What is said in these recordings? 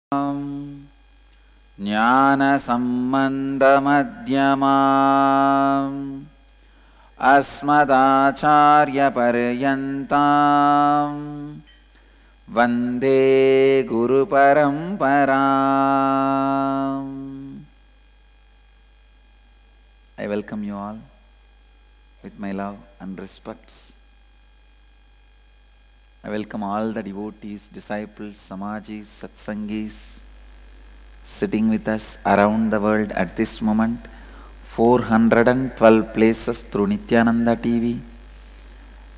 ज्ञानसम्बन्धमध्यमाम् अस्मदाचार्यपर्यन्ताम् वन्दे गुरुपरम्पराम्. I welcome you all with my love and respects. I welcome all the devotees, disciples, samajis, satsangis sitting with us around the world at this moment. 412 places through Nithyananda TV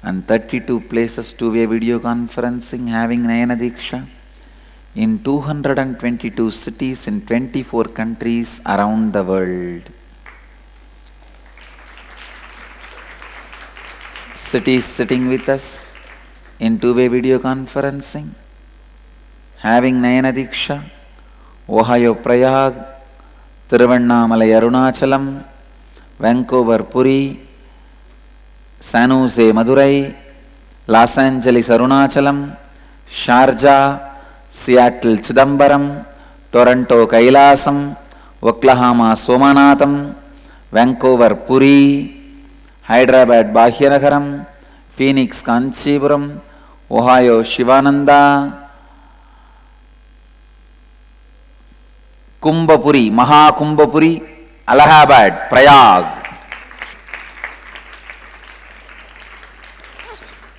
and 32 places two-way video conferencing having Nayana Diksha in 222 cities in 24 countries around the world. Cities sitting with us in two-way video conferencing having Nayana Diksha, Ohio Prayag, Tiruvannamalai Arunachalam, Vancouver Puri, San Jose Madurai, Los Angeles Arunachalam, Sharjah, Seattle Chidambaram, Toronto Kailasam, Oklahoma Somanatham, Vancouver Puri, Hyderabad Bhagyanagaram, Phoenix Kanchipuram, Ohio Shivananda, Kumbhapuri, Mahakumbhapuri, Allahabad, Prayag.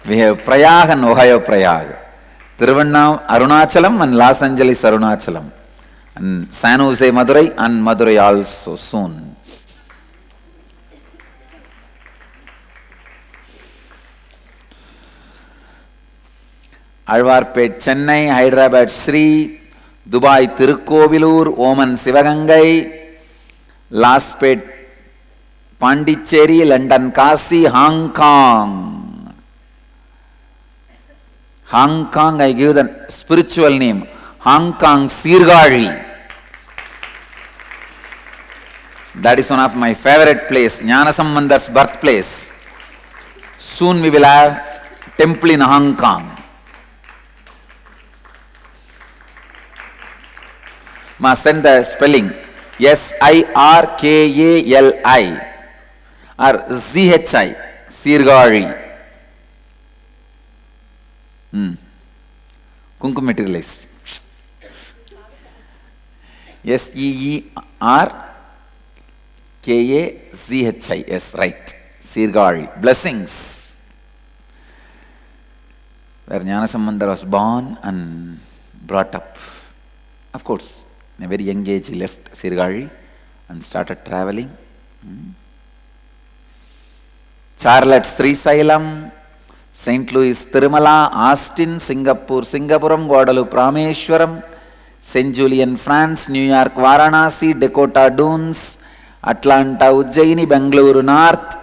We have Prayag and Ohio Prayag. Tiruvannamalai Arunachalam and Los Angeles Arunachalam. And San Jose Madurai and Madurai also soon. Alvarpet Chennai, Hyderabad Sri, Dubai Tirukkovilur, Oman Sivagangai, Laspet Pondicherry, London Kasi, Hong Kong. Hong Kong, I give the spiritual name, Hong Kong Sirgari. That is one of my favorite place, Jnanasambandar's birthplace. Soon we will have temple in Hong Kong. Must send the spelling Sirkali or Zhi, Sirgari. Kunkum materialized. Serkazhi. Yes, right. Sirgari. Blessings. Where Jnanasambandar was born and brought up. Of course, in a very young age he left Sirgari and started traveling. Charlotte, Srisailam, St. Louis, Tirumala, Austin, Singapore, Singapuram, Guadalupe, Rameshwaram, St. Julian, France, New York, Varanasi, Dakota Dunes, Atlanta, Ujjaini, Bangalore North,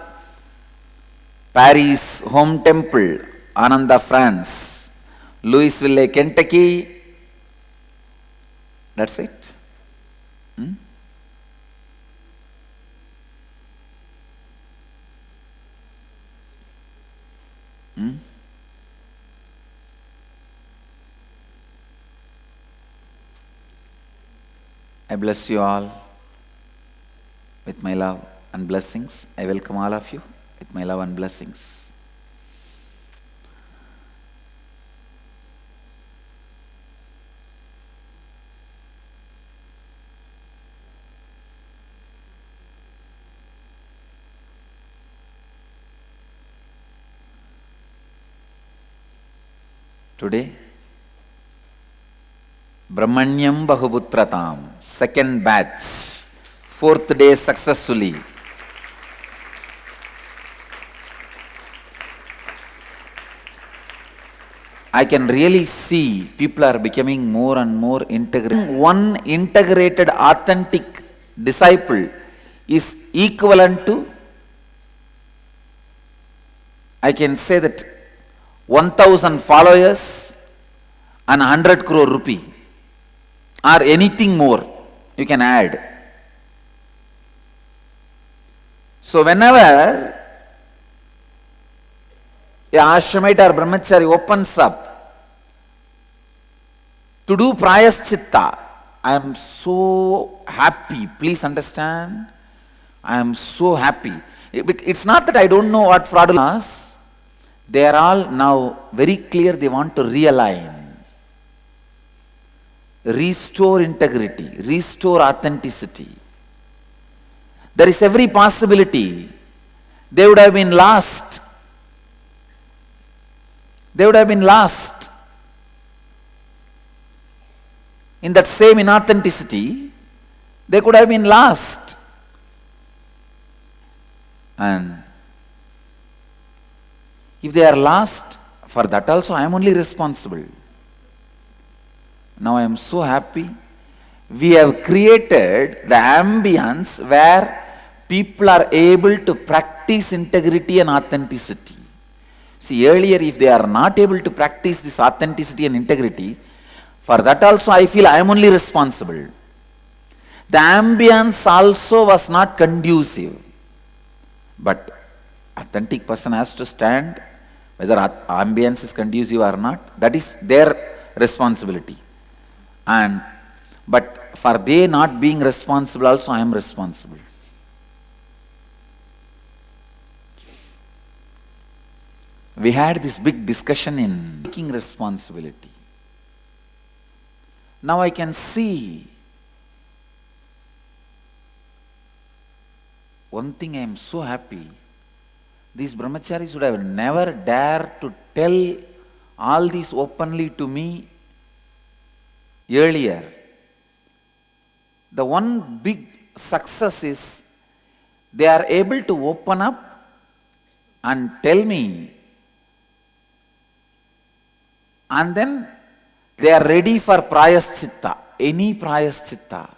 Paris, Home Temple, Ananda, France, Louisville, Kentucky. That's it. I bless you all with my love and blessings. I welcome all of you with my love and blessings. Today, Brahmanyam Bahuputratam, second batch, 4th day successfully. I can really see people are becoming more and more integrated. One integrated, authentic disciple is equivalent to, I can say that 1,000 followers and 100 crore rupee or anything more you can add. So whenever a Ashramite or Brahmachari opens up To do Prayaschitta, I am so happy. Please understand, I am so happy. It's not that I don't know what fraudulence is. They are all now very clear, they want to realign, restore integrity, restore authenticity. There is every possibility they would have been lost. They would have been lost in that same inauthenticity. They could have been lost. And if they are lost, for that also I am only responsible. Now I am so happy. We have created the ambience where people are able to practice integrity and authenticity. See, earlier if they are not able to practice this authenticity and integrity, for that also I feel I am only responsible. The ambience also was not conducive. But authentic person has to stand, whether ambience is conducive or not, that is their responsibility. But for they not being responsible also I am responsible. We had this big discussion in taking responsibility. Now I can see one thing. I am so happy. These brahmacharis would have never dared to tell all this openly to me earlier. The one big success is they are able to open up and tell me, and then they are ready for Prayaschitta, any Prayaschitta.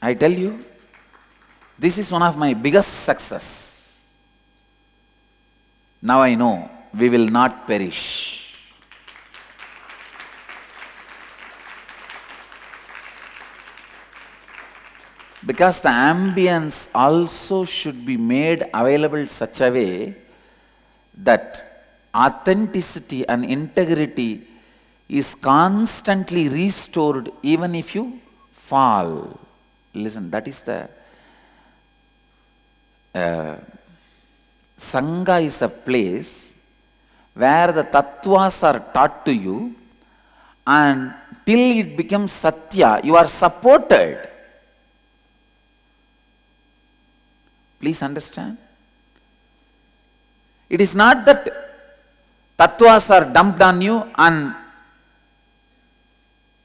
I tell you, this is one of my biggest success. Now I know we will not perish. Because the ambience also should be made available such a way that authenticity and integrity is constantly restored even if you fall. Listen, that is the Sangha is a place where the tattwas are taught to you, and till it becomes satya, you are supported. Please understand. It is not that tattwas are dumped on you and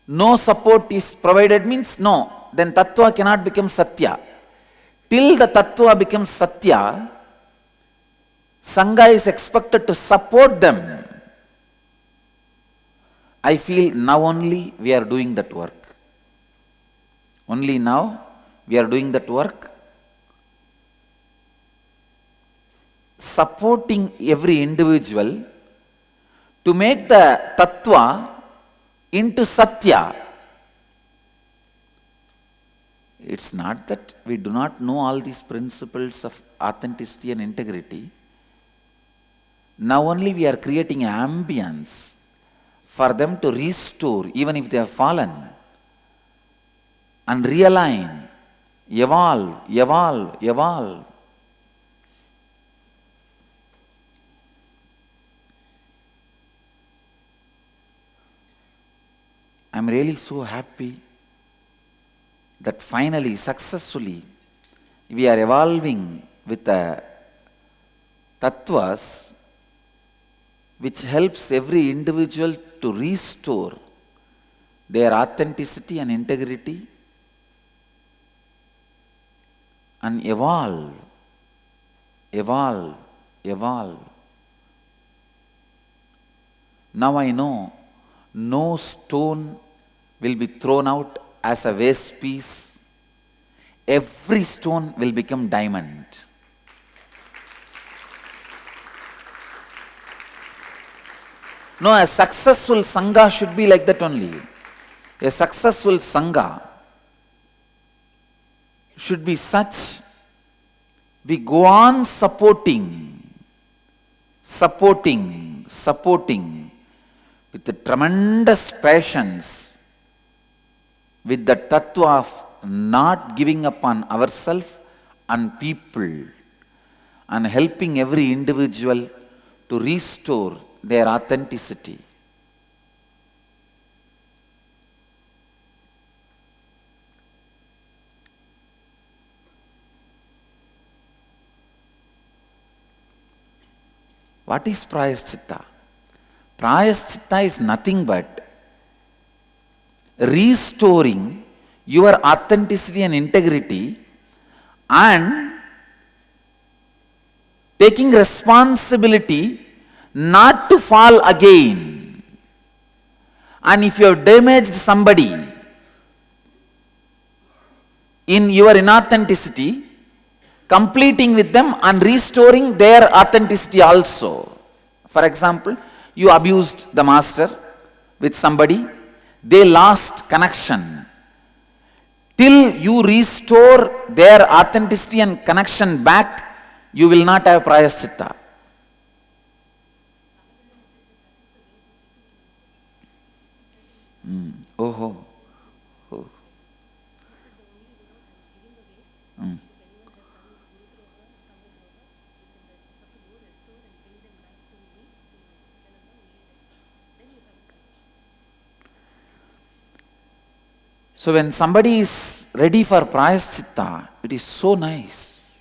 no support is provided, means no. Then tattva cannot become satya. Till the tattva becomes satya, Sangha is expected to support them. I feel now only we are doing that work. Only now we are doing that work. Supporting every individual to make the tattva into satya. It's not that we do not know all these principles of authenticity and integrity. Now only we are creating an ambience for them to restore, even if they have fallen, and realign, evolve, evolve, evolve. I'm really so happy that finally, successfully, we are evolving with the tattwas which helps every individual to restore their authenticity and integrity and evolve, evolve, evolve. Now I know no stone will be thrown out as a waste piece. Every stone will become diamond. No, a successful Sangha should be like that only. A successful Sangha should be such, we go on supporting with with the tremendous patience, with the tattwa of not giving up on ourselves and people, and helping every individual to restore their authenticity. What is Prayaschitta? Prayaschitta is nothing but restoring your authenticity and integrity and taking responsibility not to fall again. And if you have damaged somebody in your inauthenticity, completing with them and restoring their authenticity also. For example, you abused the master with somebody, they lost connection. Till you restore their authenticity and connection back, you will not have Prayaschitta. Oh. So when somebody is ready for Prayaschitta, it is so nice.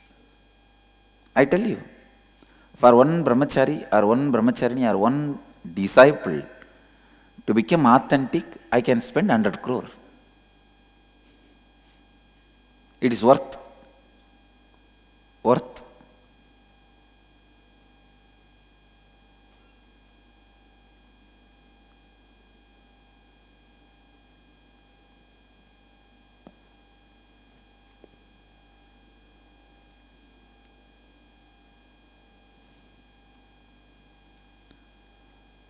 I tell you, for one Brahmachari or one Brahmacharini or one disciple to become authentic, I can spend 100 crore. It is worth.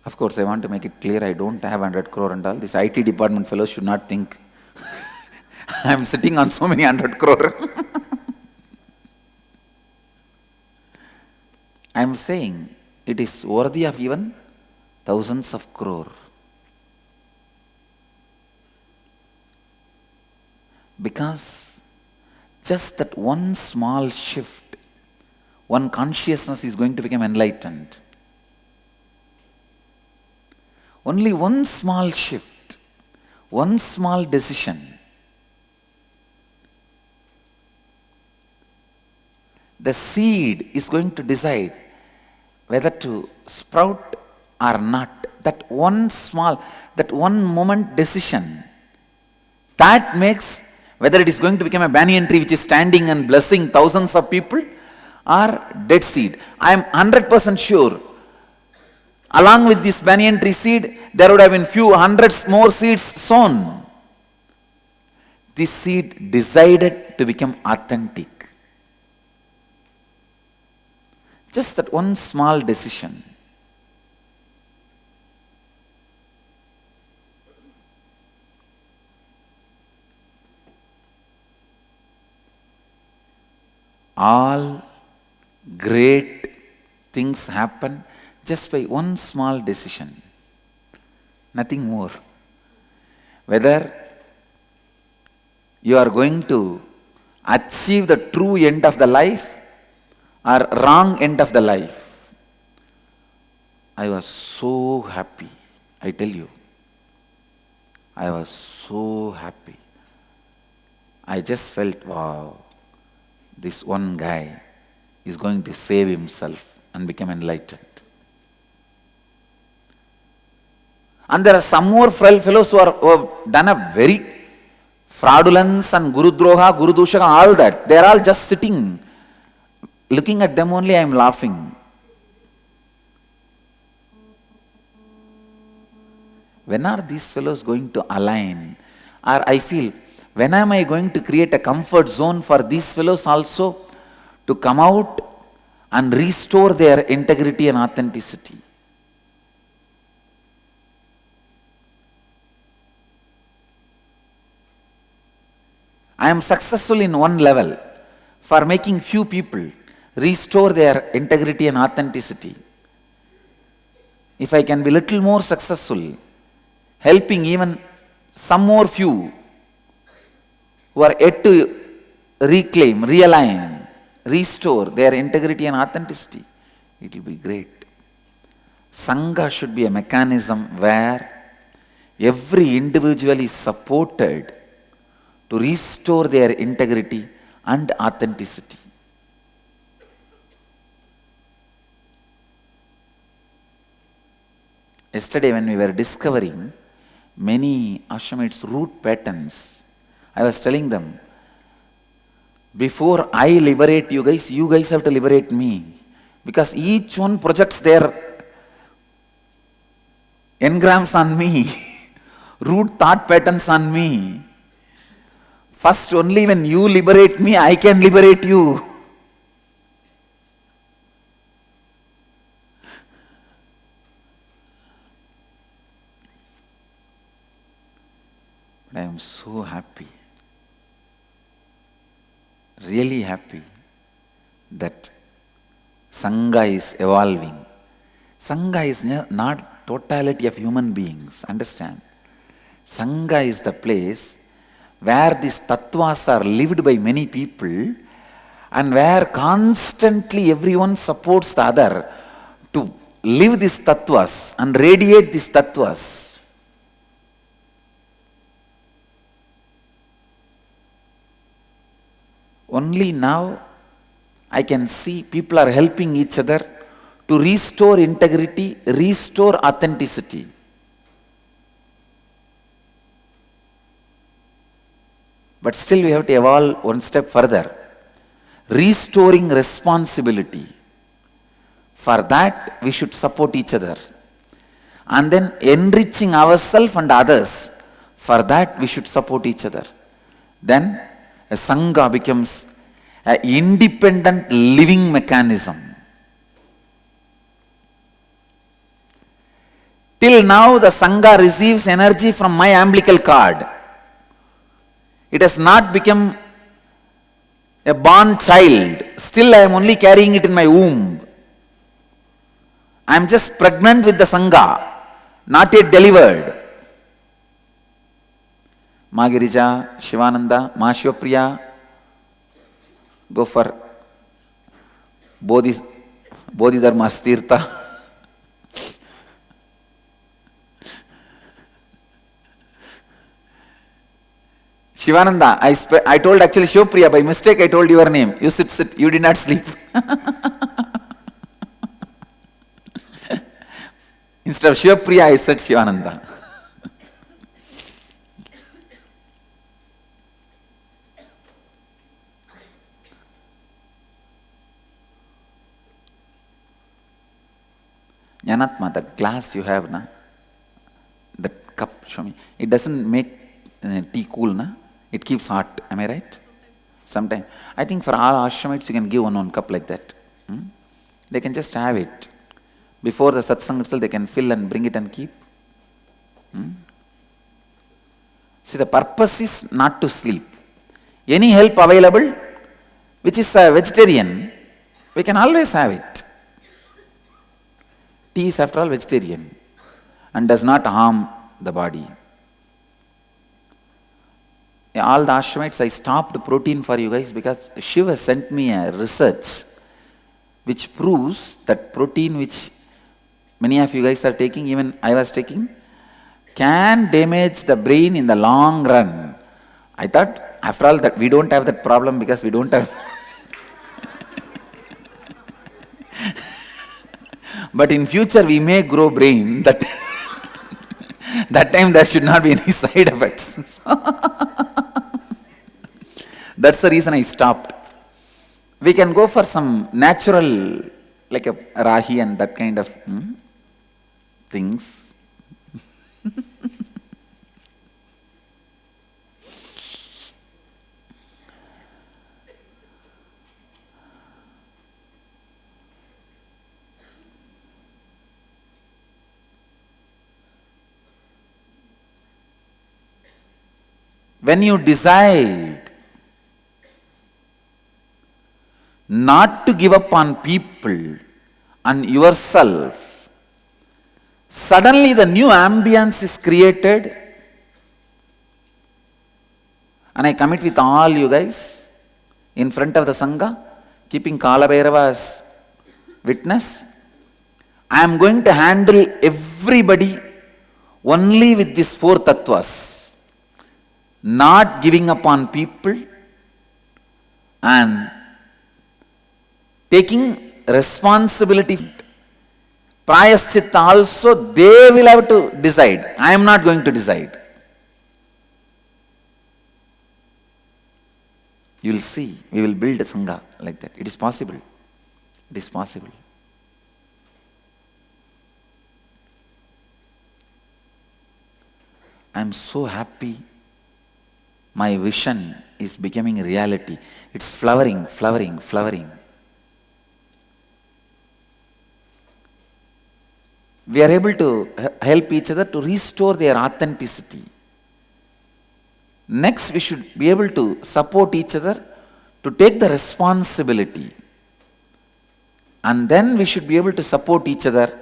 Of course, I want to make it clear, I don't have 100 crore and all. This IT department fellows should not think I am sitting on so many 100 crore. I am saying it is worthy of even thousands of crore. Because just that one small shift, one consciousness is going to become enlightened. Only one small shift, one small decision. The seed is going to decide whether to sprout or not. That one moment decision, that makes whether it is going to become a banyan tree which is standing and blessing thousands of people or dead seed. I am 100% sure, along with this banyan tree seed, there would have been few hundreds more seeds sown. This seed decided to become authentic. Just that one small decision. All great things happen just by one small decision. Nothing more. Whether you are going to achieve the true end of the life or wrong end of the life. I was so happy. I tell you. I was so happy. I just felt, wow, this one guy is going to save himself and become enlightened. And there are some more fellows who have done a very fraudulence and Guru Droha, Guru Dushaka, all that. They are all just sitting. Looking at them only, I am laughing. When are these fellows going to align? Or I feel, when am I going to create a comfort zone for these fellows also to come out and restore their integrity and authenticity? I am successful in one level for making few people restore their integrity and authenticity. if I can be little more successful, helping even some more few who are yet to reclaim, realign, restore their integrity and authenticity, it will be great. Sangha should be a mechanism where every individual is supported to restore their integrity and authenticity. Yesterday when we were discovering many Ashramites' root patterns, I was telling them, before I liberate you guys have to liberate me. Because each one projects their engrams on me, root thought patterns on me. First, only when you liberate me, I can liberate you. But I am so happy, really happy that Sangha is evolving. Sangha is not totality of human beings, understand? Sangha is the place where these tattwas are lived by many people and where constantly everyone supports the other to live these tattwas and radiate these tattwas. Only now I can see people are helping each other to restore integrity, restore authenticity. But still we have to evolve one step further. Restoring responsibility. For that we should support each other. And then enriching ourselves and others. For that we should support each other. Then a Sangha becomes an independent living mechanism. Till now the Sangha receives energy from my umbilical cord. It has not become a born child. Still I am only carrying it in my womb. I am just pregnant with the Sangha, not yet delivered. Ma Girija, Shivananda, Ma Shivapriya, go for Bodhidharma Tirtha. Shivananda, I told actually Shivapriya, by mistake I told your name. You sit, you did not sleep. Instead of Shivapriya, I said Shivananda. Jnanatma, the glass you have, na? The cup, show me. It doesn't make tea cool, na? It keeps hot. Am I right? Sometimes. I think for all Ashramites, you can give one cup like that. They can just have it. Before the satsang itself, they can fill and bring it and keep. See, the purpose is not to sleep. Any help available, which is a vegetarian, we can always have it. Tea is after all vegetarian and does not harm the body. All the Ashramites, I stopped protein for you guys because Shiva sent me a research which proves that protein which many of you guys are taking, even I was taking, can damage the brain in the long run. I thought, after all, that we don't have that problem because we don't have... But in future we may grow brain, that time there should not be any side effects. That's the reason I stopped. We can go for some natural, like a rahi and that kind of things. When you decide not to give up on people and yourself, Suddenly the new ambience is created, and I commit with all you guys in front of the Sangha, keeping Kalabhairava as witness. I am going to handle everybody only with these 4 tattwas, not giving up on people and taking responsibility. Prayaschitta also, they will have to decide. I am not going to decide. You will see, we will build a Sangha like that. It is possible. It is possible. I am so happy. My vision is becoming reality. It's flowering, flowering, flowering. We are able to help each other to restore their authenticity. Next, we should be able to support each other to take the responsibility. And then we should be able to support each other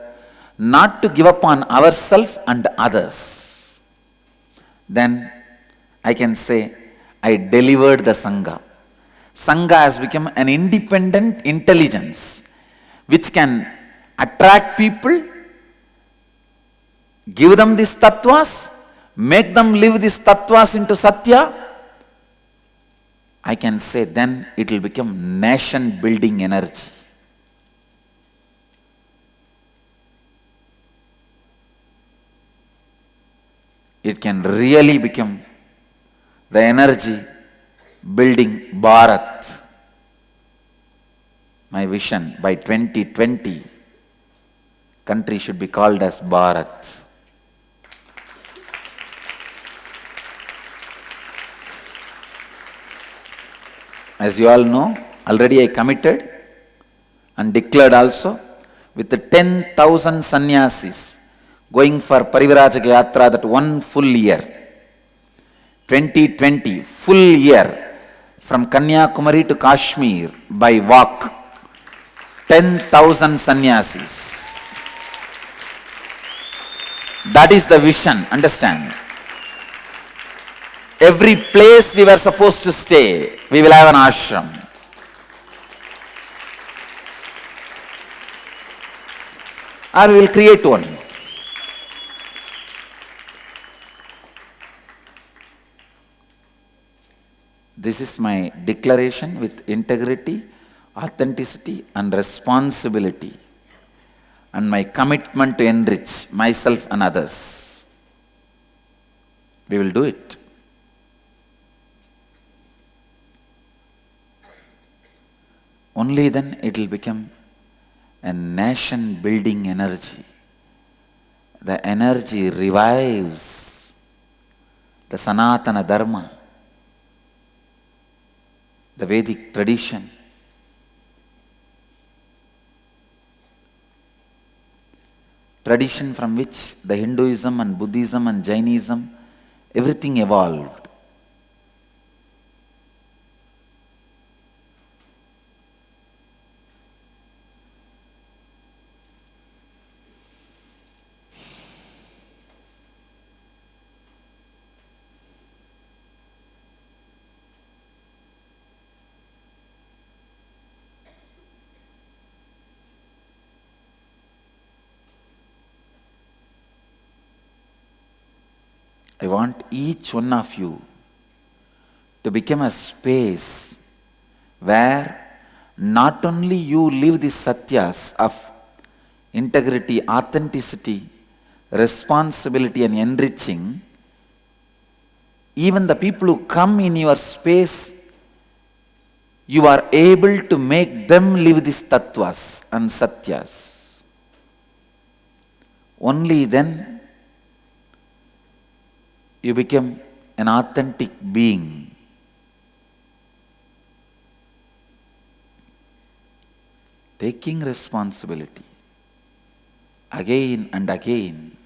not to give up on ourselves and others. Then I can say, I delivered the Sangha. Sangha has become an independent intelligence which can attract people, give them these tattwas, make them live these tattwas into satya. I can say then it will become nation building energy. It can really become the energy building Bharat. My vision, by 2020, country should be called as Bharat. As you all know, already I committed and declared also with the 10,000 sannyasis going for Parivrajaka Yatra that one full year. 2020, full year from Kanyakumari to Kashmir by walk. 10,000 sannyasis. That is the vision, understand. Every place we were supposed to stay, we will have an ashram. Or we will create one. This is my declaration with integrity, authenticity and responsibility, and my commitment to enrich myself and others. We will do it. Only then it will become a nation building energy. The energy revives the Sanatana Dharma, the Vedic tradition. Tradition from which the Hinduism and Buddhism and Jainism, everything evolved. I want each one of you to become a space where not only you live the satyas of integrity, authenticity, responsibility and enriching, even the people who come in your space, you are able to make them live these tattwas and satyas. Only then you become an authentic being. Taking responsibility again and again.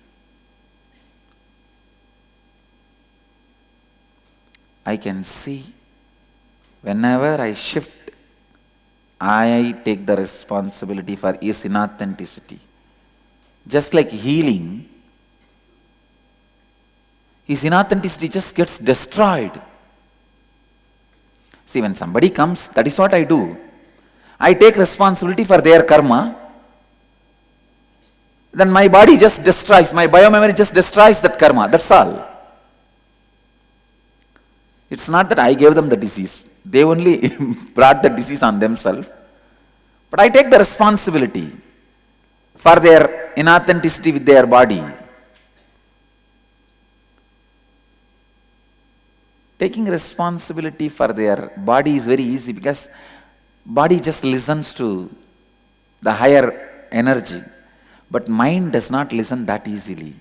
I can see whenever I shift, I take the responsibility for is inauthenticity. just like healing, his inauthenticity just gets destroyed. See, when somebody comes, that is what I do. I take responsibility for their karma. Then my body just destroys, my biomemory just destroys that karma. That's all. It's not that I gave them the disease. They only brought the disease on themselves. But I take the responsibility for their inauthenticity with their body. Taking responsibility for their body is very easy because body just listens to the higher energy. But mind does not listen that easily.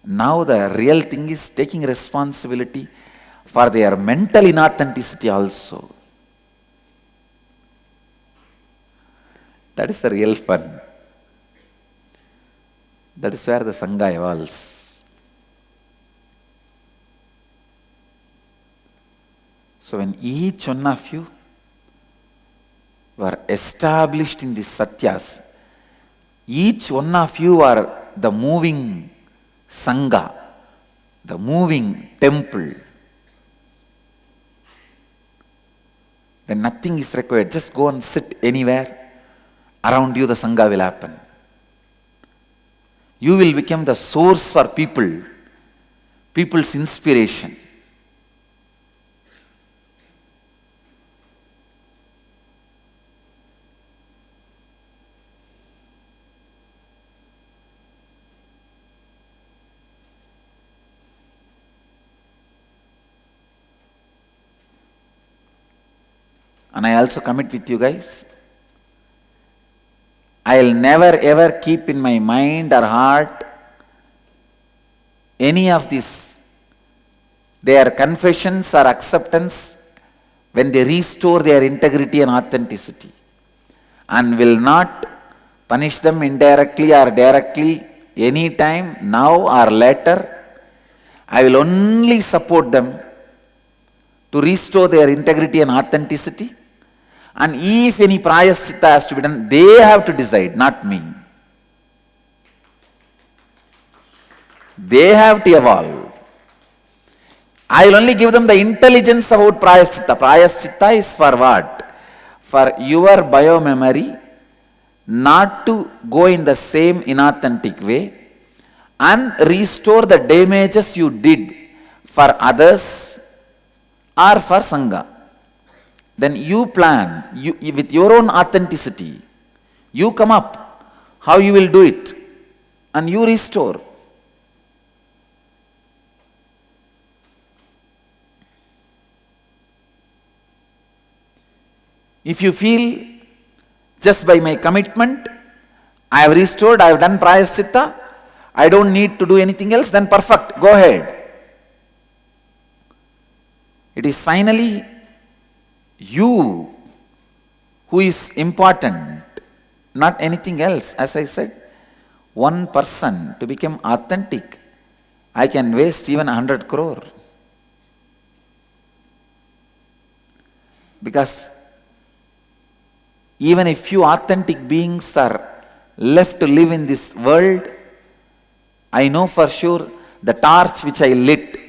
Now the real thing is taking responsibility for their mental inauthenticity also. That is the real fun. That is where the Sangha evolves. So when each one of you were established in these satyas, each one of you are the moving Sangha, the moving temple. Then nothing is required. Just go and sit anywhere. Around you the Sangha will happen. You will become the source for people, people's inspiration. And I also commit with you guys, I'll never ever keep in my mind or heart any of these, their confessions or acceptance when they restore their integrity and authenticity, and will not punish them indirectly or directly anytime, now or later. I will only support them to restore their integrity and authenticity. And if any Prayaschitta has to be done, they have to decide, not me. They have to evolve. I will only give them the intelligence about Prayaschitta. Prayaschitta is for what? For your biomemory not to go in the same inauthentic way and restore the damages you did for others or for Sangha. Then you plan, with your own authenticity, you come up how you will do it and you restore. If you feel just by my commitment, I have restored, I have done Prayaschitta, I don't need to do anything else, then perfect, go ahead. It is finally you who is important, not anything else. As I said, one person to become authentic, I can waste even 100 crore. Because even if few authentic beings are left to live in this world, I know for sure the torch which I lit,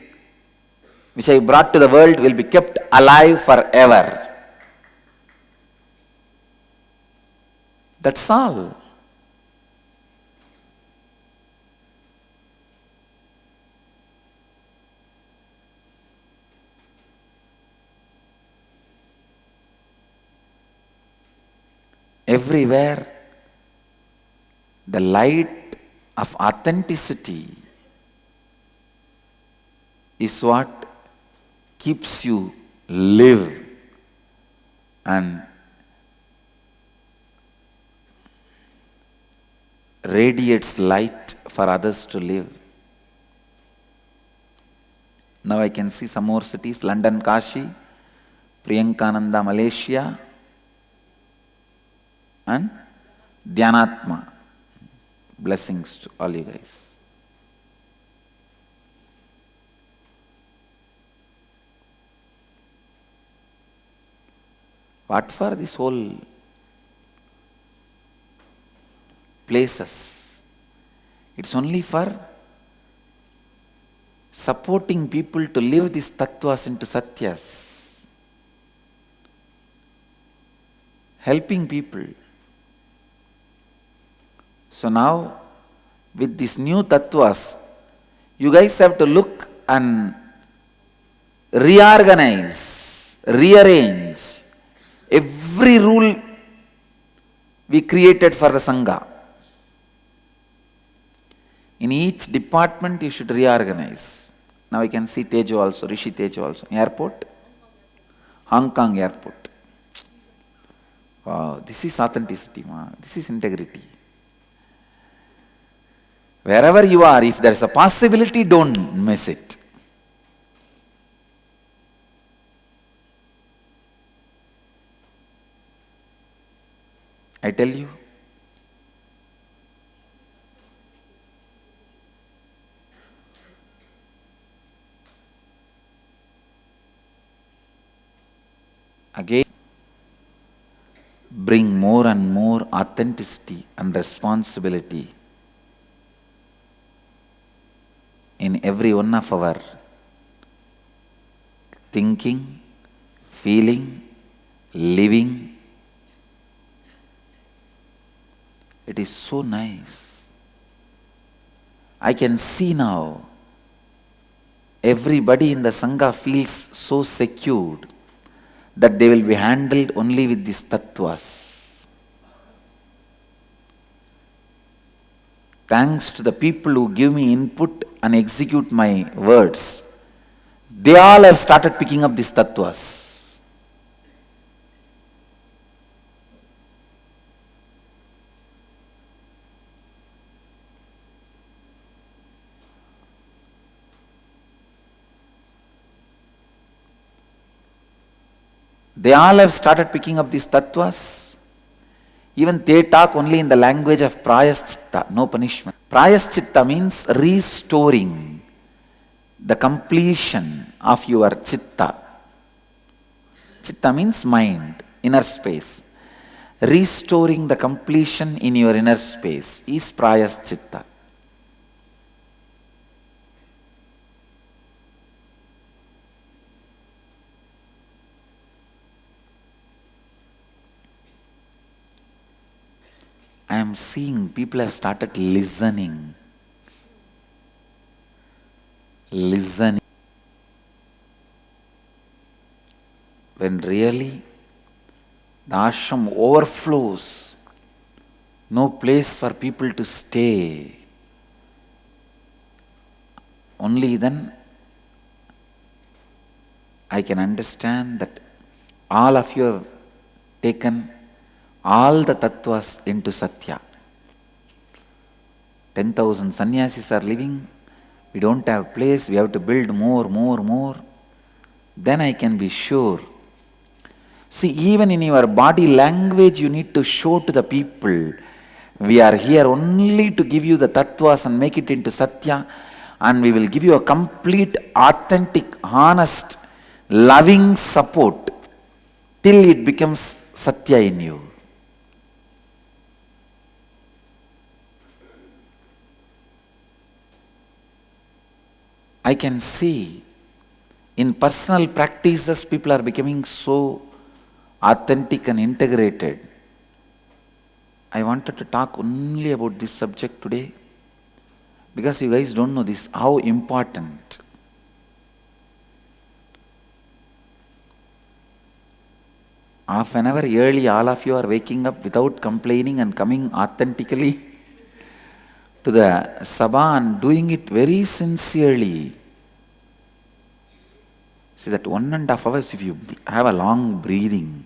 which I brought to the world, will be kept alive forever. That's all. Everywhere, the light of authenticity is what keeps you live and radiates light for others to live. Now I can see some more cities: London, Kashi, Priyankananda, Malaysia, and Dhyanatma. Blessings to all you guys. What for this whole places. It's only for supporting people to live these tattwas into satyas. Helping people. So now, with these new tattwas, you guys have to look and reorganize, rearrange every rule we created for the Sangha. In each department, you should reorganize. Now I can see Tejo also, Rishi Tejo also. Airport? Hong Kong airport. Wow, this is authenticity, ma. This is integrity. Wherever you are, if there is a possibility, don't miss it. I tell you, again, bring more and more authenticity and responsibility in every one of our thinking, feeling, living. It is so nice. I can see now everybody in the Sangha feels so secured that they will be handled only with these tattwas. Thanks to the people who give me input and execute my words, they all have started picking up these tattwas. They all have started picking up these tattwas. Even they talk only in the language of Prayaschitta, no punishment. Prayaschitta means restoring the completion of your chitta. Chitta means mind, inner space. Restoring the completion in your inner space is Prayaschitta. I am seeing people have started listening. Listening. When really the ashram overflows, no place for people to stay. Only then I can understand that all of you have taken all the tattwas into Satya. 10,000 sannyasis are living. We don't have place. We have to build more. Then I can be sure. See, even in your body language, you need to show to the people, we are here only to give you the tattwas and make it into Satya, and we will give you a complete, authentic, honest, loving support till it becomes Satya in you. I can see in personal practices people are becoming so authentic and integrated. I wanted to talk only about this subject today because you guys don't know this, how important. Half an hour early, all of you are waking up without complaining and coming authentically to the Sabha and doing it very sincerely. See, that 1.5 hours, if you have a long breathing,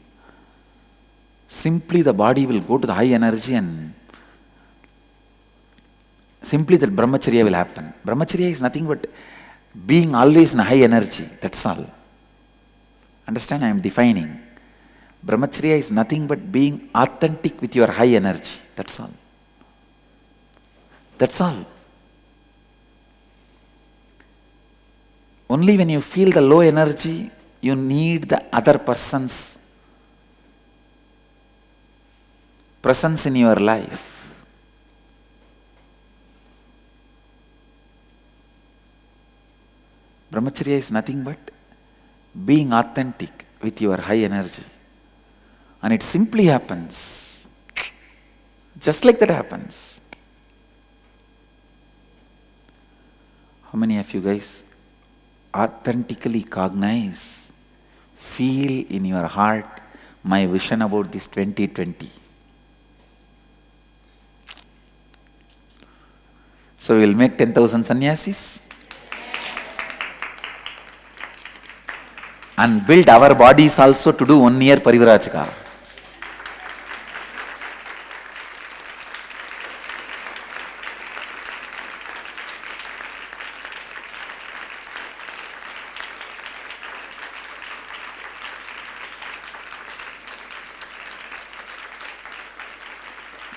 simply the body will go to the high energy and simply that Brahmacharya will happen. Brahmacharya is nothing but being always in high energy, that's all. Understand? I am defining. Brahmacharya is nothing but being authentic with your high energy, that's all. That's all. Only when you feel the low energy, you need the other person's presence in your life. Brahmacharya is nothing but being authentic with your high energy. And it simply happens. Just like that happens. How many of you guys authentically cognize, feel in your heart my vision about this 2020? So we will make 10,000 sannyasis and build our bodies also to do 1 year parivrajaka.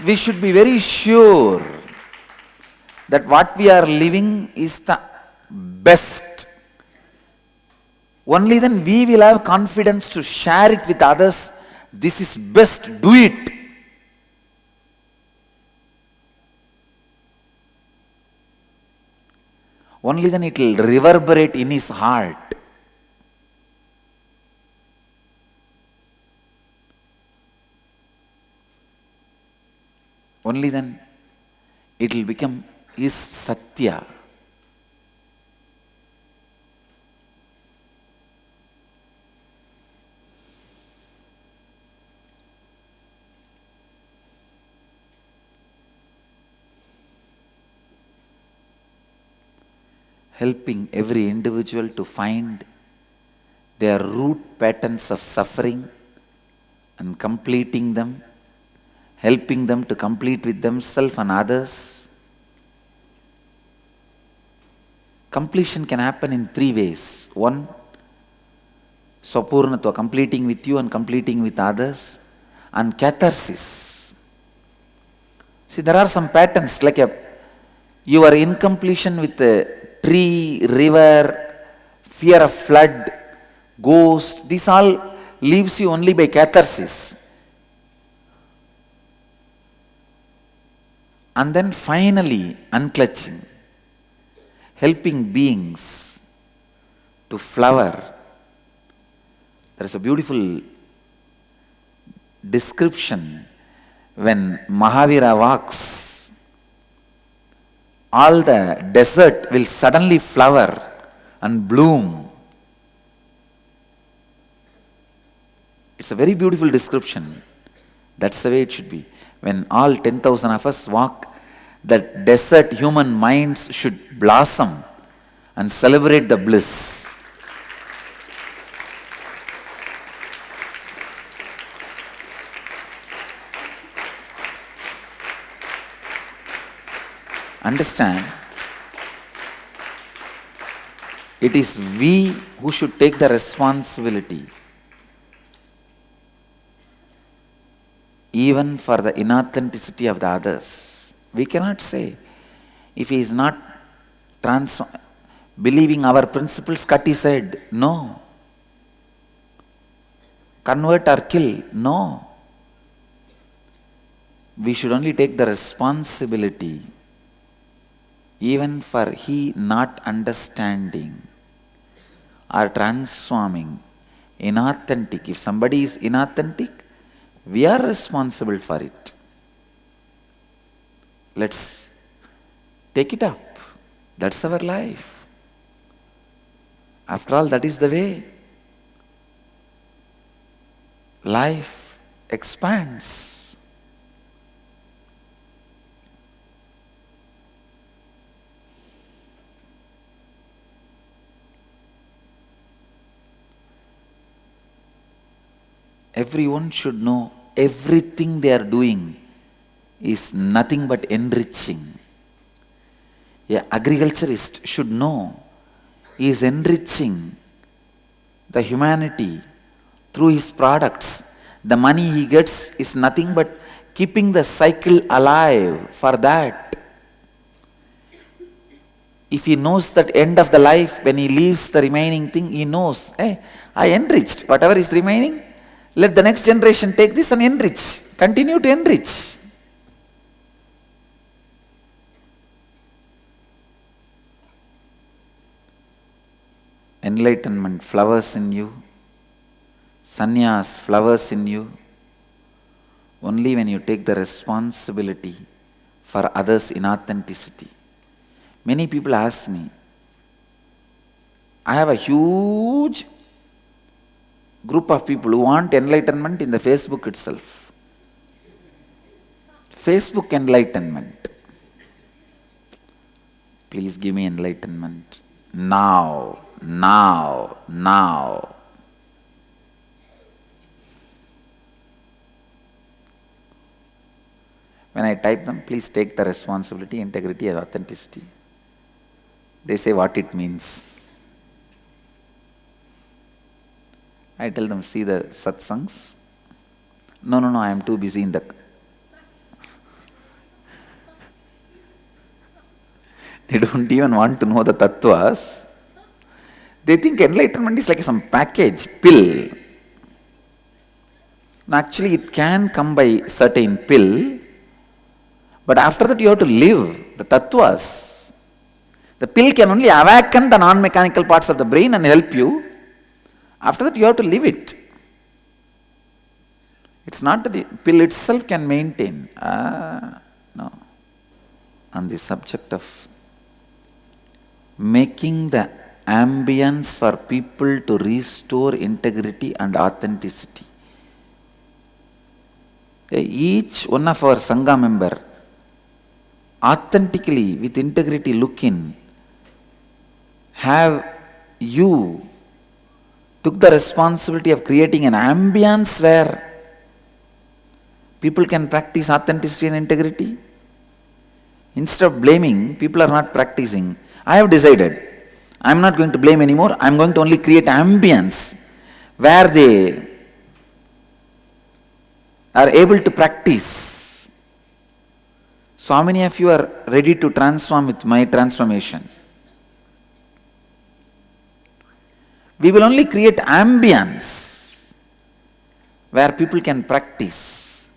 We should be very sure that what we are living is the best. Only then we will have confidence to share it with others. This is best, do it. Only then it will reverberate in his heart. Only then it will become his satya. Helping every individual to find their root patterns of suffering and completing them, helping them to complete with themselves and others. Completion can happen in 3 ways. 1, Swapurnatva, completing with you and completing with others, and catharsis. See, there are some patterns like you are incompletion with a tree, river, fear of flood, ghost. This all leaves you only by catharsis. And then finally, unclutching, helping beings to flower. There is a beautiful description when Mahavira walks, all the desert will suddenly flower and bloom. It's a very beautiful description. That's the way it should be. When all 10,000 of us walk, that desert human minds should blossom and celebrate the bliss. Understand? It is we who should take the responsibility even for the inauthenticity of the others. We cannot say, if he is not believing our principles, cut his head. No. Convert or kill. No. We should only take the responsibility even for he not understanding or transforming, inauthentic. If somebody is inauthentic, we are responsible for it. Let's take it up. That's our life. After all, that is the way life expands. Everyone should know everything they are doing is nothing but enriching. An agriculturist should know he is enriching the humanity through his products. The money he gets is nothing but keeping the cycle alive for that. If he knows that end of the life, when he leaves the remaining thing, he knows, hey, I enriched whatever is remaining. Let the next generation take this and enrich. Continue to enrich. enlightenment flowers in you, sannyas flowers in you, only when you take the responsibility for others' inauthenticity. Many people ask me, I have a huge group of people who want enlightenment in the Facebook itself. Facebook enlightenment. Please give me enlightenment. Now. When I type them, please take the responsibility, integrity, and authenticity. They say what it means. I tell them, see the satsangs. No, I am too busy in the... They don't even want to know the tattwas. They think enlightenment is like some package, pill. And actually, it can come by certain pill, but after that you have to live the tattwas. The pill can only awaken the non-mechanical parts of the brain and help you. After that you have to live it. It's not that the pill itself can maintain. No. On the subject of making the ambience for people to restore integrity and authenticity. Each one of our Sangha member authentically, with integrity, look in. Have you took the responsibility of creating an ambience where people can practice authenticity and integrity? Instead of blaming, people are not practicing. I have decided, I am not going to blame anymore. I am going to only create ambience where they are able to practice. So how many of you are ready to transform with my transformation? We will only create ambience where people can practice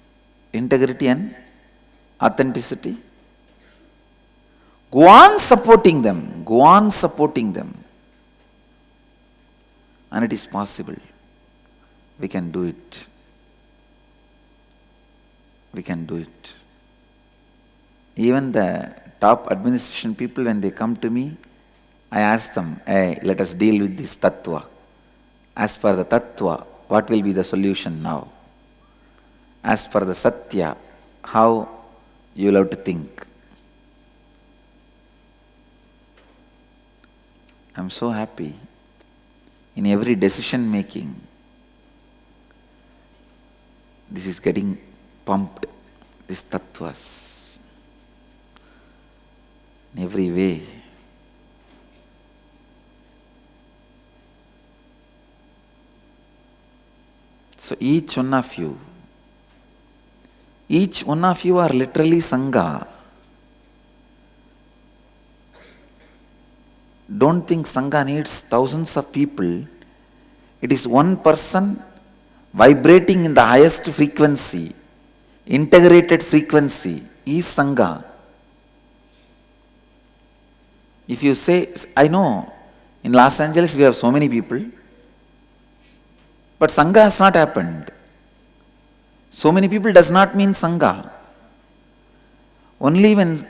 integrity and authenticity. Go on supporting them. Go on supporting them. And it is possible. We can do it. We can do it. Even the top administration people, when they come to me, I ask them, hey, let us deal with this tattwa. As per the tattwa, what will be the solution now? As per the satya, how you will have to think. I am so happy in every decision making. This is getting pumped, this tattwas, in every way. So each one of you are literally Sangha. Don't think Sangha needs thousands of people. It is one person vibrating in the highest frequency, integrated frequency, is Sangha. If you say, I know, in Los Angeles we have so many people, but Sangha has not happened. So many people does not mean Sangha. Only when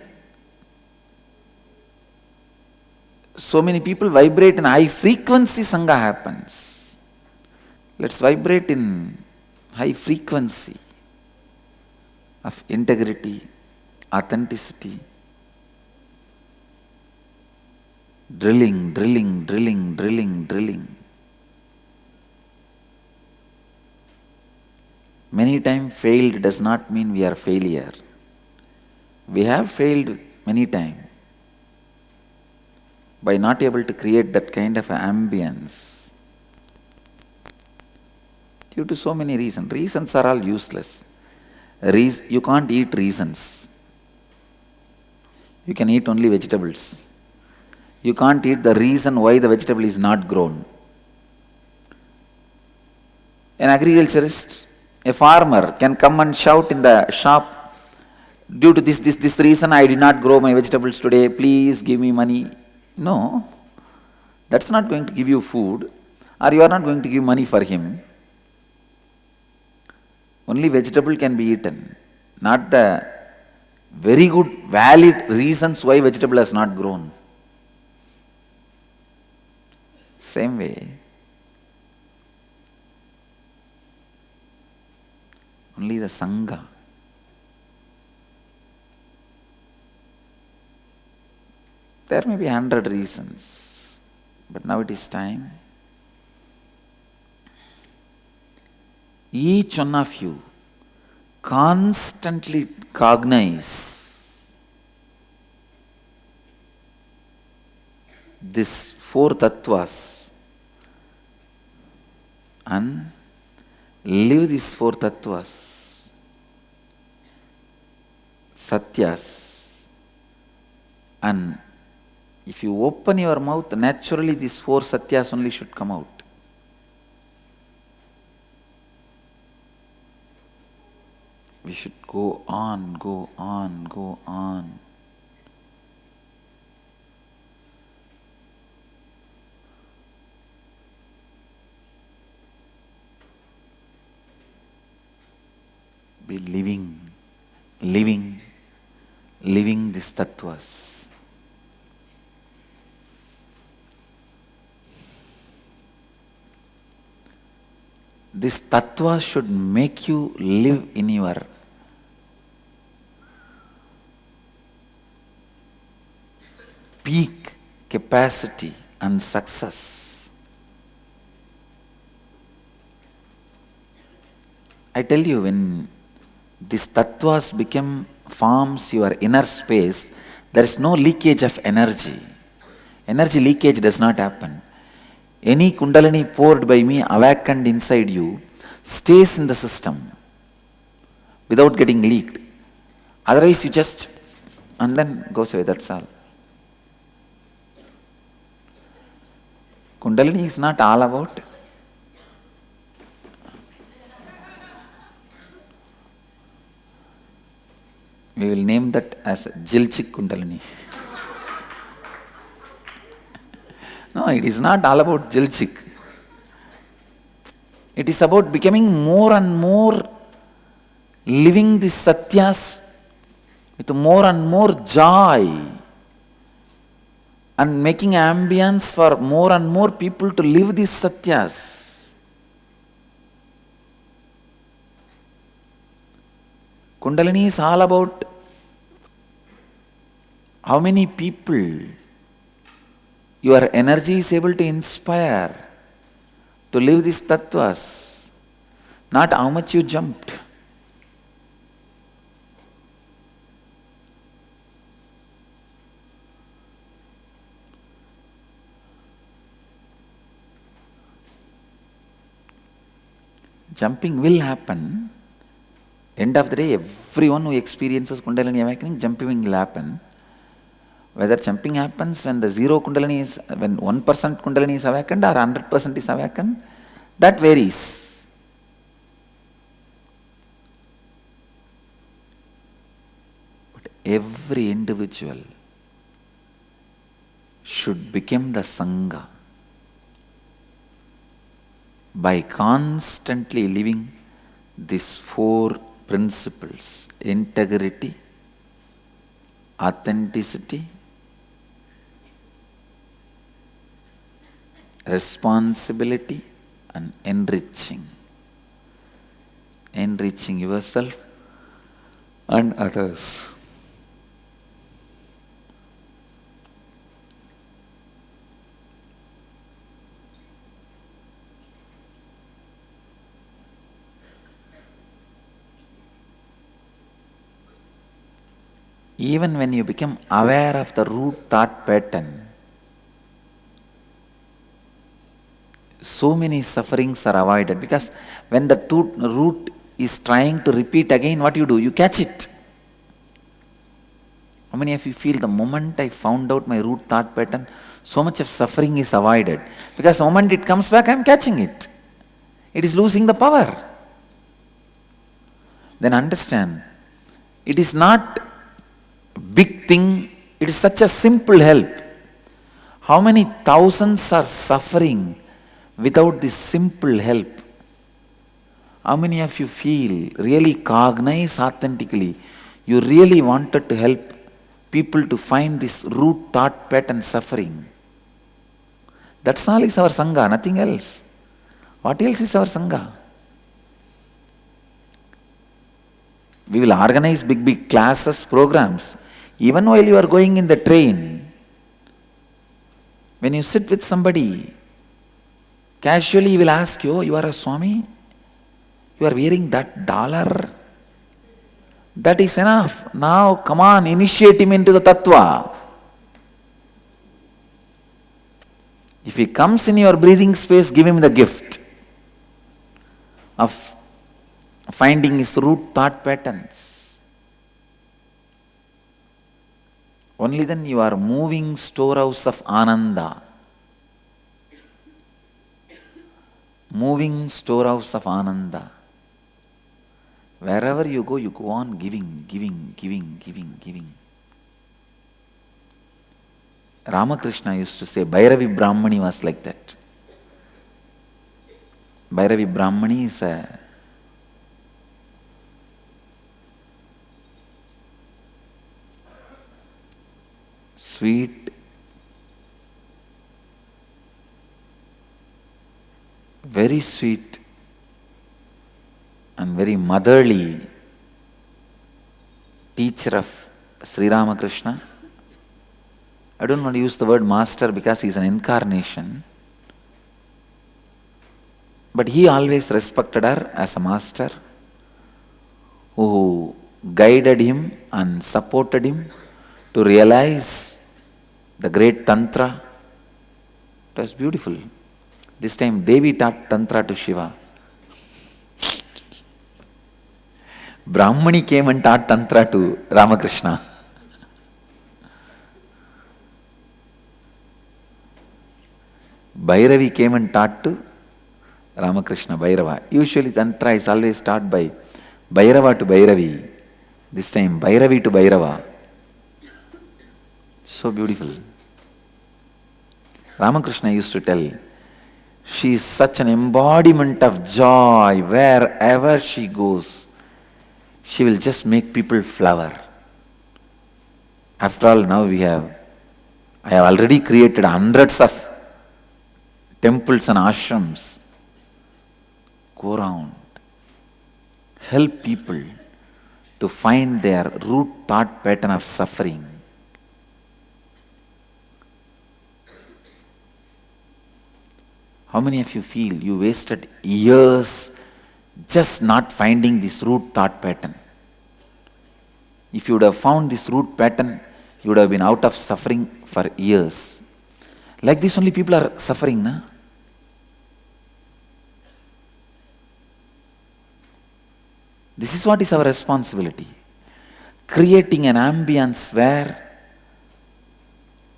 so many people vibrate in high frequency, Sangha happens. Let's vibrate in high frequency of integrity, authenticity. Drilling. Many times failed does not mean we are failure. We have failed many times by not able to create that kind of ambience due to so many reasons. Reasons are all useless. You can't eat reasons. You can eat only vegetables. You can't eat the reason why the vegetable is not grown. An agriculturist, a farmer can come and shout in the shop, due to this reason I did not grow my vegetables today, please give me money. No. That's not going to give you food, or you are not going to give money for him. Only vegetable can be eaten, not the very good, valid reasons why vegetable has not grown. Same way, only the Sangha. There may be 100 reasons, but now it is time. Each one of you constantly cognize these 4 tattwas and live these 4 tattwas, satyas, and if you open your mouth, naturally these 4 satyas only should come out. We should go on, go on, go on. Be living these tattwas. This tattva should make you live in your peak capacity and success. I tell you, when these tattvas forms your inner space, there is no leakage of energy. Energy leakage does not happen. Any kundalini poured by me, awakened inside you, stays in the system without getting leaked. Otherwise you just, and then goes away, that's all. Kundalini is not all about we will name that as Jilchik Kundalini. No, it is not all about Jilchik. It is about becoming more and more, living the satyas with more and more joy and making ambience for more and more people to live these satyas. Kundalini is all about how many people your energy is able to inspire to live these tattvas, not how much you jumped. Jumping will happen. End of the day, everyone who experiences Kundalini awakening, jumping will happen. Whether jumping happens when the 0 Kundalini is, when 1% Kundalini is awakened or 100% is awakened, that varies. But every individual should become the Sangha by constantly living these 4 principles: integrity, authenticity, responsibility, and enriching. Enriching yourself and others. Even when you become aware of the root thought pattern, so many sufferings are avoided, because when the root is trying to repeat again, what you do? You catch it. How many of you feel the moment I found out my root thought pattern, so much of suffering is avoided? Because the moment it comes back, I am catching it. It is losing the power. Then understand, it is not big thing, it is such a simple help. How many thousands are suffering without this simple help? How many of you feel, really cognize authentically, you really wanted to help people to find this root thought pattern suffering? That's all is our Sangha, nothing else. What else is our Sangha? We will organize big classes, programs. Even while you are going in the train, when you sit with somebody, casually he will ask you, you are a Swami? You are wearing that dollar? That is enough. Now come on, initiate him into the tattwa. If he comes in your breathing space, give him the gift of finding his root thought patterns. Only then you are moving storehouse of Ananda. Moving storehouse of Ananda. Wherever you go on giving. Ramakrishna used to say, Bhairavi Brahmani was like that. Bhairavi Brahmani is a sweet, very sweet and very motherly teacher of Sri Ramakrishna. I don't want to use the word master because he is an incarnation. But he always respected her as a master who guided him and supported him to realize the great Tantra. It was beautiful. This time Devi taught Tantra to Shiva. Brahmani came and taught Tantra to Ramakrishna. Bhairavi came and taught to Ramakrishna, Bhairava. Usually Tantra is always taught by Bhairava to Bhairavi. This time Bhairavi to Bhairava. So beautiful. Ramakrishna used to tell, she is such an embodiment of joy. Wherever she goes, she will just make people flower. After all, now I have already created hundreds of temples and ashrams. Go around, help people to find their root thought pattern of suffering. How many of you feel you wasted years just not finding this root thought pattern? If you would have found this root pattern, you would have been out of suffering for years. Like this only people are suffering, na? This is what is our responsibility. Creating an ambience where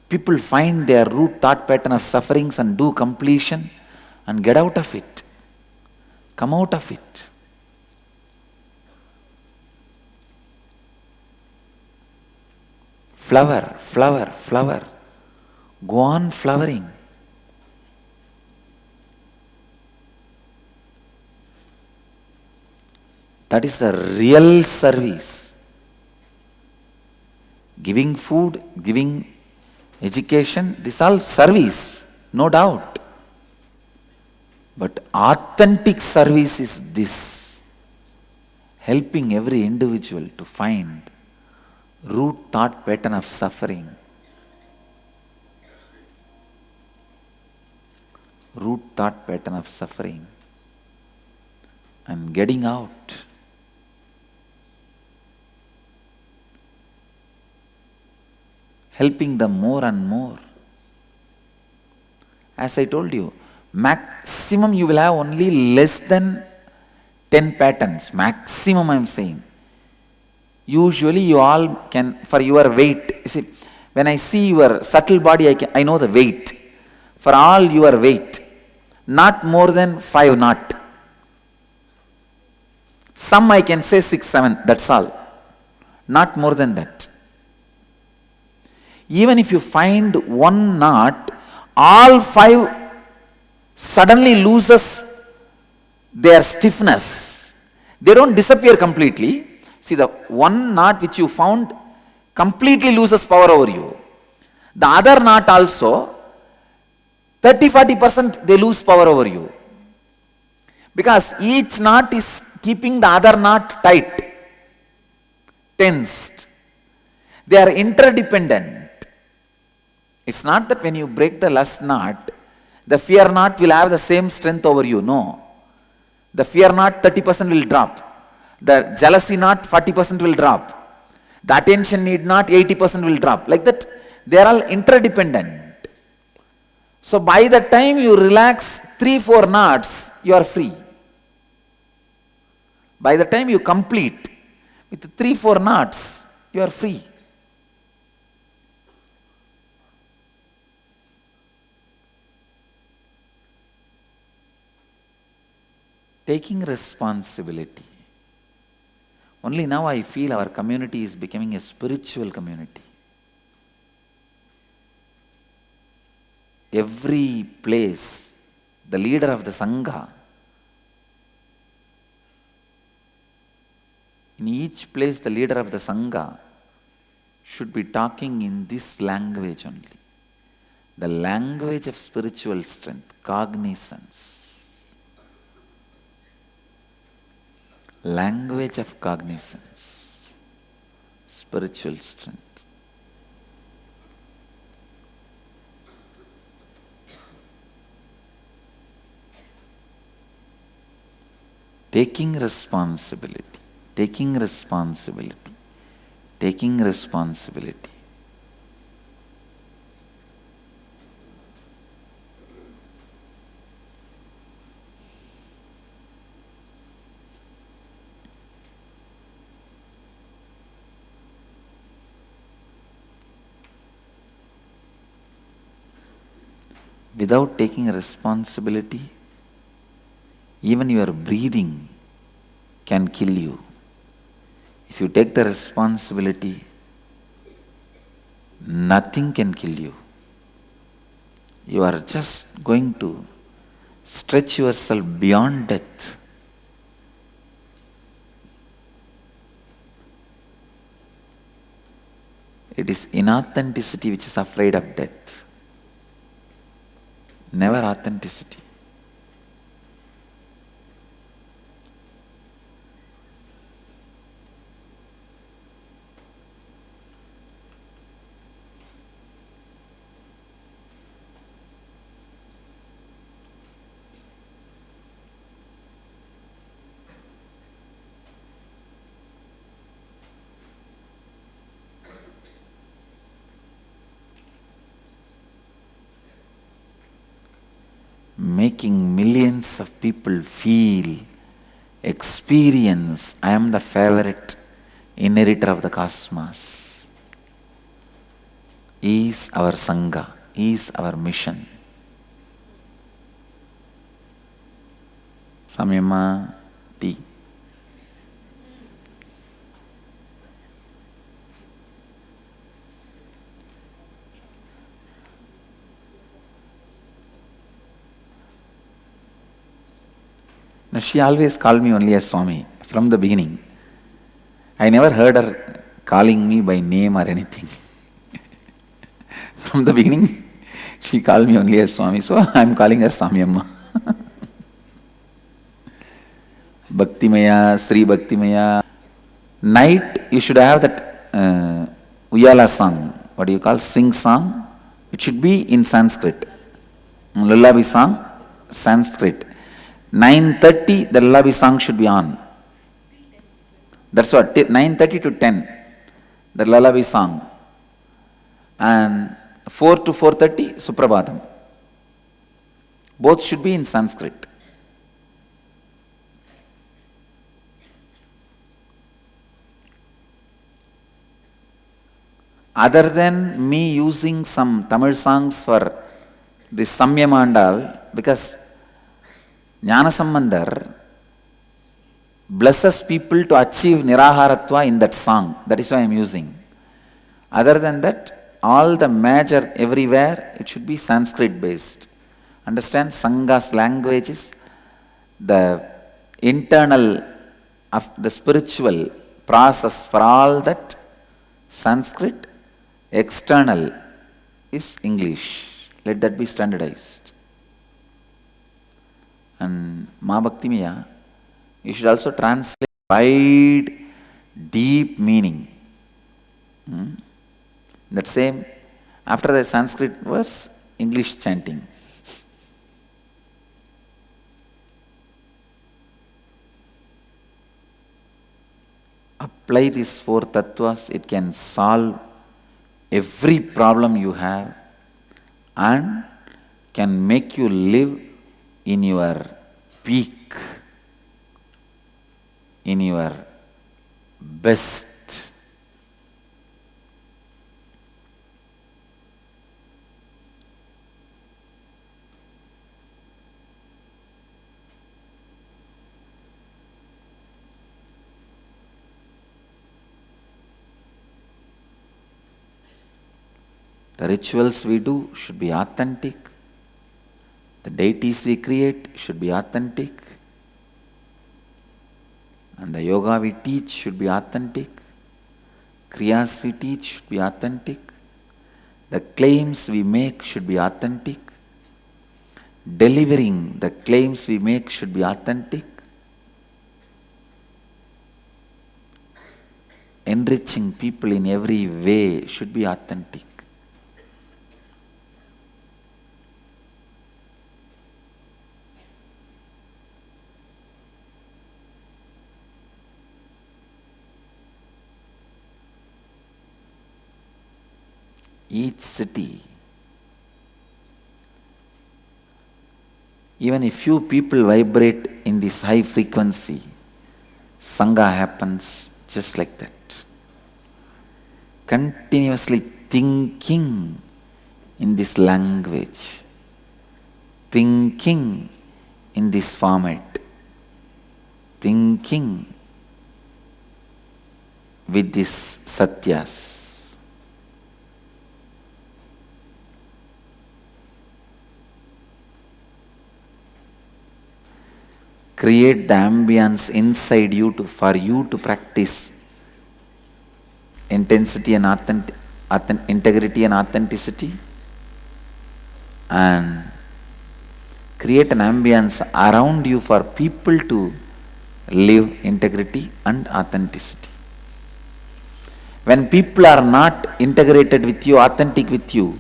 people find their root thought pattern of sufferings and do completion and get out of it. Come out of it. Flower, flower, flower. Go on flowering. That is the real service. Giving food, giving education, this all service, no doubt. But authentic service is this, helping every individual to find root thought pattern of suffering. Root thought pattern of suffering and getting out. Helping them more and more. As I told you, maximum you will have only less than 10 patterns. Maximum I am saying. Usually you all can, for your weight, you see, when I see your subtle body, I know the weight. For all your weight, not more than 5 knot. Some I can say 6, 7, that's all. Not more than that. Even if you find 1 knot, all five suddenly loses their stiffness. They don't disappear completely. See, the one knot which you found completely loses power over you. The other knot also, 30-40% they lose power over you. Because each knot is keeping the other knot tight, tensed. They are interdependent. It's not that when you break the lust knot, the fear knot will have the same strength over you. No. The fear knot 30% will drop. The jealousy knot 40% will drop. The attention need knot 80% will drop. Like that, they are all interdependent. So by the time you relax 3-4 knots, you are free. By the time you complete with 3-4 knots, you are free. Taking responsibility. Only now I feel our community is becoming a spiritual community. Every place, the leader of the Sangha, in each place the leader of the Sangha should be talking in this language only. The language of spiritual strength, cognizance. Language of cognizance, spiritual strength. Taking responsibility, taking responsibility, taking responsibility. Without taking responsibility, even your breathing can kill you. If you take the responsibility, nothing can kill you. You are just going to stretch yourself beyond death. It is inauthenticity which is afraid of death. Never authenticity. Making millions of people feel, experience, I am the favorite inheritor of the cosmos, is our Sangha, is our mission. Samyama tea. Now, she always called me only as Swami from the beginning. I never heard her calling me by name or anything. From the beginning, she called me only as Swami, so I am calling her Samyamma. Bhaktimaya, Sri Bhaktimaya. Night, you should have that Uyala song. What do you call? Swing song. It should be in Sanskrit. Lullaby song, Sanskrit. 9:30, the lullaby song should be on. That's what, 9:30 to 10, the lullaby song. And 4 to 4:30, Suprabhatam. Both should be in Sanskrit. Other than me using some Tamil songs for this Samyama and all, because Jnanasambandhar blesses people to achieve Niraharatva in that song. That is why I am using. Other than that, all the major everywhere, it should be Sanskrit based. Understand? Sangha's language is the internal of the spiritual process for all that Sanskrit, external is English. Let that be standardized. And Ma Bhakti Miya, you should also translate wide, deep meaning. That same, after the Sanskrit verse, English chanting. Apply these 4 tattwas, it can solve every problem you have and can make you live in your peak, in your best. The rituals we do should be authentic. The deities we create should be authentic. And the yoga we teach should be authentic. Kriyas we teach should be authentic. The claims we make should be authentic. Delivering the claims we make should be authentic. Enriching people in every way should be authentic. Each city, even if few people vibrate in this high frequency, Sangha happens just like that. Continuously thinking in this language, thinking in this format, thinking with these satyas. Create the ambience inside you for you to practice intensity and integrity and authenticity, and create an ambience around you for people to live integrity and authenticity. When people are not integrated with you, authentic with you,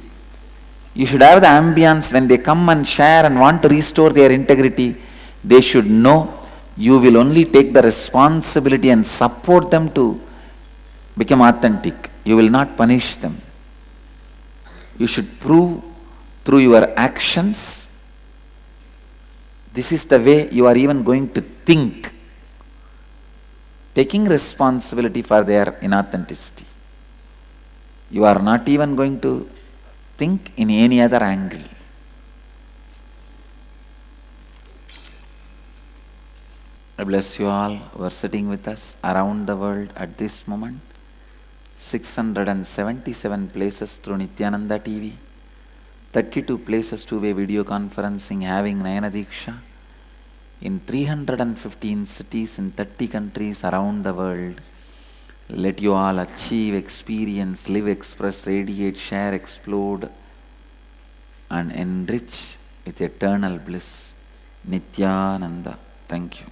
you should have the ambience when they come and share and want to restore their integrity. They should know you will only take the responsibility and support them to become authentic. You will not punish them. You should prove through your actions. This is the way you are even going to think, taking responsibility for their inauthenticity. You are not even going to think in any other angle. I bless you all who are sitting with us around the world at this moment. 677 places through Nithyananda TV, 32 places two-way video conferencing having Nayana Diksha, in 315 cities in 30 countries around the world. Let you all achieve, experience, live, express, radiate, share, explode and enrich with eternal bliss. Nithyananda. Thank you.